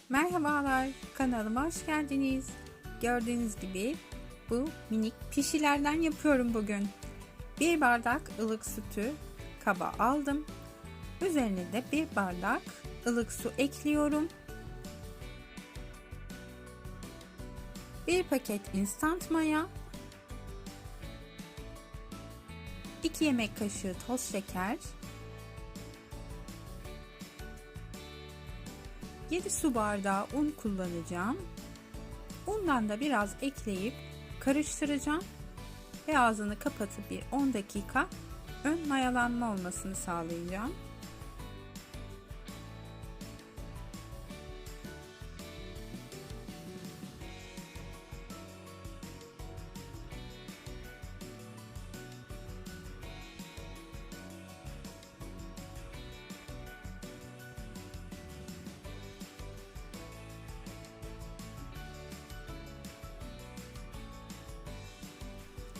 Merhabalar, kanalıma hoş geldiniz. Gördüğünüz gibi bu minik pişilerden yapıyorum bugün. Bir bardak ılık sütü kaba aldım. Üzerine de bir bardak ılık su ekliyorum. Bir paket instant maya, 2 yemek kaşığı toz şeker, 7 su bardağı un kullanacağım. Undan da biraz ekleyip karıştıracağım ve ağzını kapatıp bir 10 dakika ön mayalanma olmasını sağlayacağım.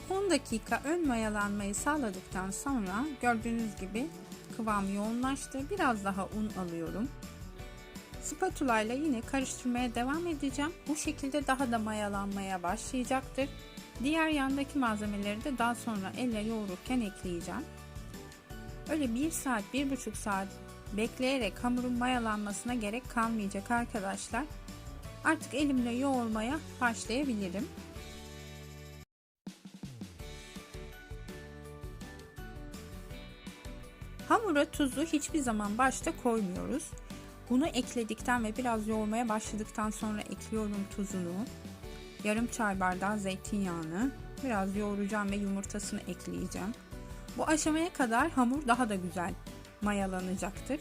On dakika ön mayalanmayı sağladıktan sonra gördüğünüz gibi kıvam yoğunlaştı. Biraz daha un alıyorum. Spatula ile yine karıştırmaya devam edeceğim. Bu şekilde daha da mayalanmaya başlayacaktır. Diğer yandaki malzemeleri de daha sonra elle yoğururken ekleyeceğim. Öyle 1 saat, 1,5 saat bekleyerek hamurun mayalanmasına gerek kalmayacak arkadaşlar. Artık elimle yoğurmaya başlayabilirim. Hamura tuzu hiçbir zaman başta koymuyoruz. Bunu ekledikten ve biraz yoğurmaya başladıktan sonra ekliyorum tuzunu. Yarım çay bardağı zeytinyağını, biraz yoğuracağım ve yumurtasını ekleyeceğim. Bu aşamaya kadar hamur daha da güzel mayalanacaktır.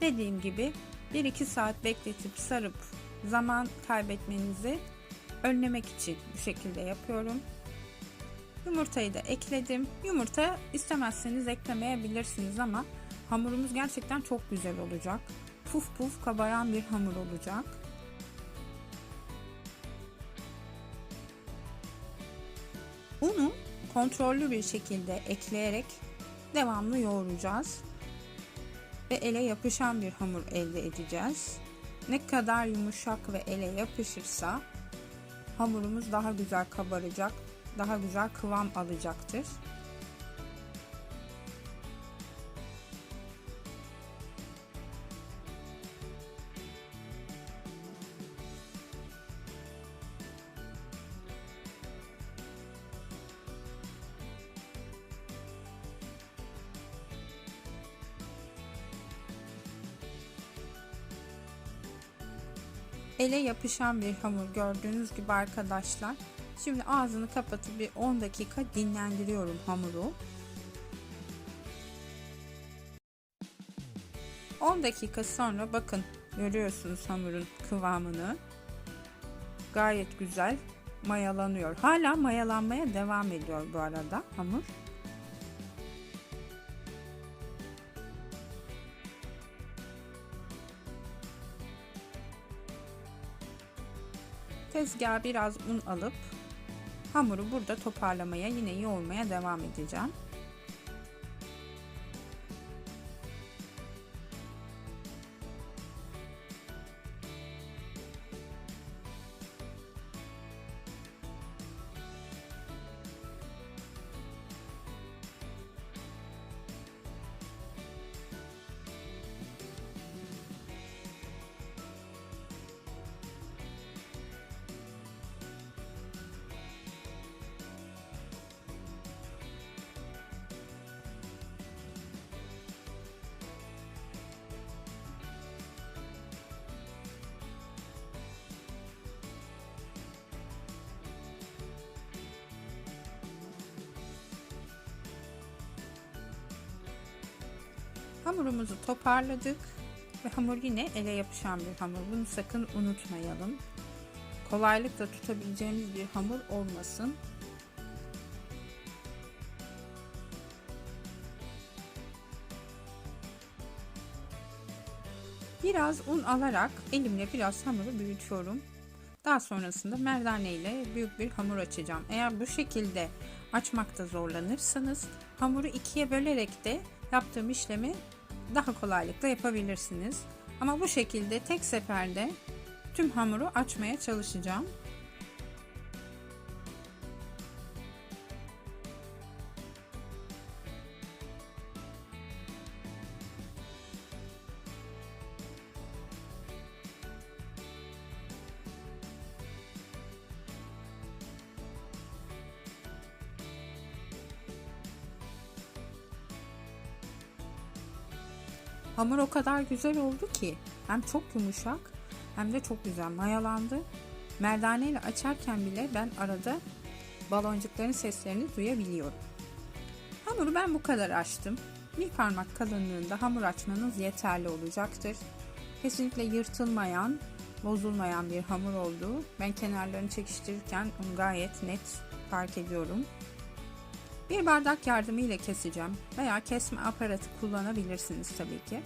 Dediğim gibi 1-2 saat bekletip sarıp zaman kaybetmenizi önlemek için bu şekilde yapıyorum. Yumurtayı da ekledim. Yumurta istemezseniz eklemeyebilirsiniz ama hamurumuz gerçekten çok güzel olacak. Puf puf kabaran bir hamur olacak. Unu kontrollü bir şekilde ekleyerek devamlı yoğuracağız. Ve ele yapışan bir hamur elde edeceğiz. Ne kadar yumuşak ve ele yapışırsa hamurumuz daha güzel kabaracak, daha güzel kıvam alacaktır. Ele yapışan bir hamur gördüğünüz gibi arkadaşlar. Şimdi ağzını kapatıp bir 10 dakika dinlendiriyorum hamuru. 10 dakika sonra bakın görüyorsunuz hamurun kıvamını. Gayet güzel mayalanıyor. Hala mayalanmaya devam ediyor bu arada hamur. Tezgaha biraz un alıp hamuru burada toparlamaya, yine yoğurmaya devam edeceğim. Hamurumuzu toparladık ve hamur yine ele yapışan bir hamur. Bunu sakın unutmayalım. Kolaylıkla tutabileceğimiz bir hamur olmasın. Biraz un alarak elimle biraz hamuru büyütüyorum. Daha sonrasında merdane ile büyük bir hamur açacağım. Eğer bu şekilde açmakta zorlanırsanız hamuru ikiye bölerek de yaptığım işlemi daha kolaylıkla yapabilirsiniz. Ama bu şekilde tek seferde tüm hamuru açmaya çalışacağım. Hamur o kadar güzel oldu ki hem çok yumuşak hem de çok güzel mayalandı. Merdane ile açarken bile ben arada baloncukların seslerini duyabiliyorum. Hamuru ben bu kadar açtım. Bir parmak kalınlığında hamur açmanız yeterli olacaktır. Kesinlikle yırtılmayan, bozulmayan bir hamur oldu. Ben kenarlarını çekiştirirken onu gayet net fark ediyorum. Bir bardak yardımıyla keseceğim veya kesme aparatı kullanabilirsiniz tabii ki.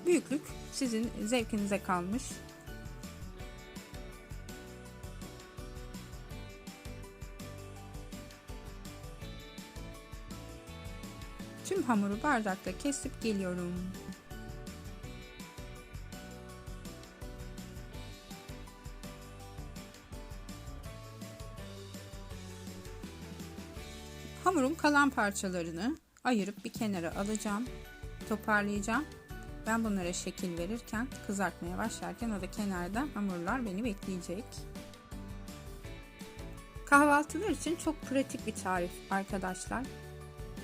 Büyüklük sizin zevkinize kalmış. Tüm hamuru bardakta kesip geliyorum. Hamurun kalan parçalarını ayırıp bir kenara alacağım. Toparlayacağım. Ben bunlara şekil verirken, kızartmaya başlarken o da kenarda hamurlar beni bekleyecek. Kahvaltılar için çok pratik bir tarif arkadaşlar.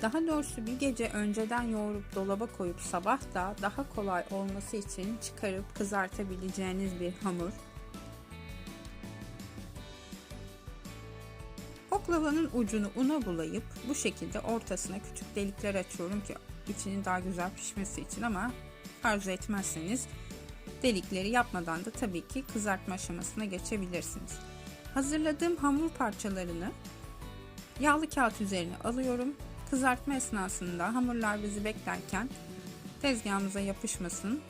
Daha doğrusu bir gece önceden yoğurup dolaba koyup sabah da daha kolay olması için çıkarıp kızartabileceğiniz bir hamur. Oklavanın ucunu una bulayıp bu şekilde ortasına küçük delikler açıyorum ki içinin daha güzel pişmesi için, ama arzu etmezseniz delikleri yapmadan da tabii ki kızartma aşamasına geçebilirsiniz. Hazırladığım hamur parçalarını yağlı kağıt üzerine alıyorum. Kızartma esnasında hamurlar bizi beklerken tezgahımıza yapışmasın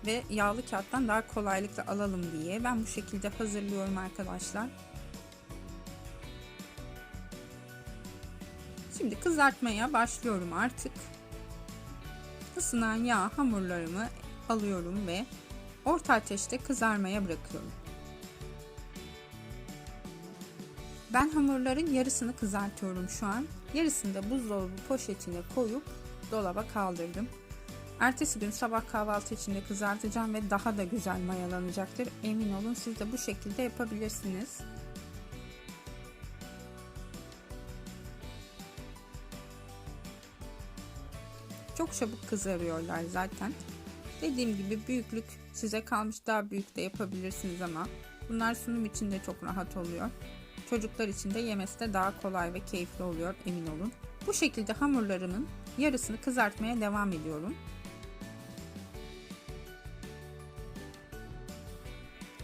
ve yağlı kağıttan daha kolaylıkla alalım diye ben bu şekilde hazırlıyorum arkadaşlar. Şimdi kızartmaya başlıyorum artık. Isınan yağ hamurlarımı alıyorum ve orta ateşte kızarmaya bırakıyorum. Ben hamurların yarısını kızartıyorum şu an. Yarısını da buzdolabı poşetine koyup dolaba kaldırdım. Ertesi gün sabah kahvaltı içinde kızartacağım ve daha da güzel mayalanacaktır. Emin olun, siz de bu şekilde yapabilirsiniz. Çok çabuk kızarıyorlar zaten. Dediğim gibi büyüklük size kalmış, daha büyük de yapabilirsiniz ama bunlar sunum için de çok rahat oluyor. Çocuklar için de yemesi de daha kolay ve keyifli oluyor, emin olun. Bu şekilde hamurlarımın yarısını kızartmaya devam ediyorum.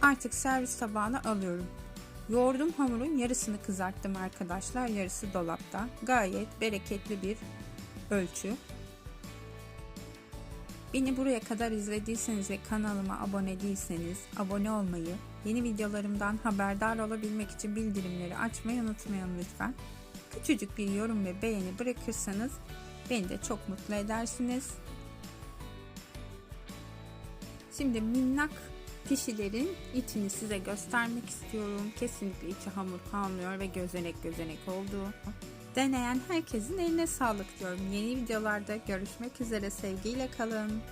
Artık servis tabağına alıyorum. Yoğurduğum hamurun yarısını kızarttım arkadaşlar. Yarısı dolapta. Gayet bereketli bir ölçü. Beni buraya kadar izlediyseniz ve kanalıma abone değilseniz abone olmayı, yeni videolarımdan haberdar olabilmek için bildirimleri açmayı unutmayın lütfen. Küçücük bir yorum ve beğeni bırakırsanız beni de çok mutlu edersiniz. Şimdi minnak pişilerin içini size göstermek istiyorum. Kesinlikle içi hamur kalmıyor ve gözenek gözenek oldu. Deneyen herkesin eline sağlık diyorum. Yeni videolarda görüşmek üzere, sevgiyle kalın.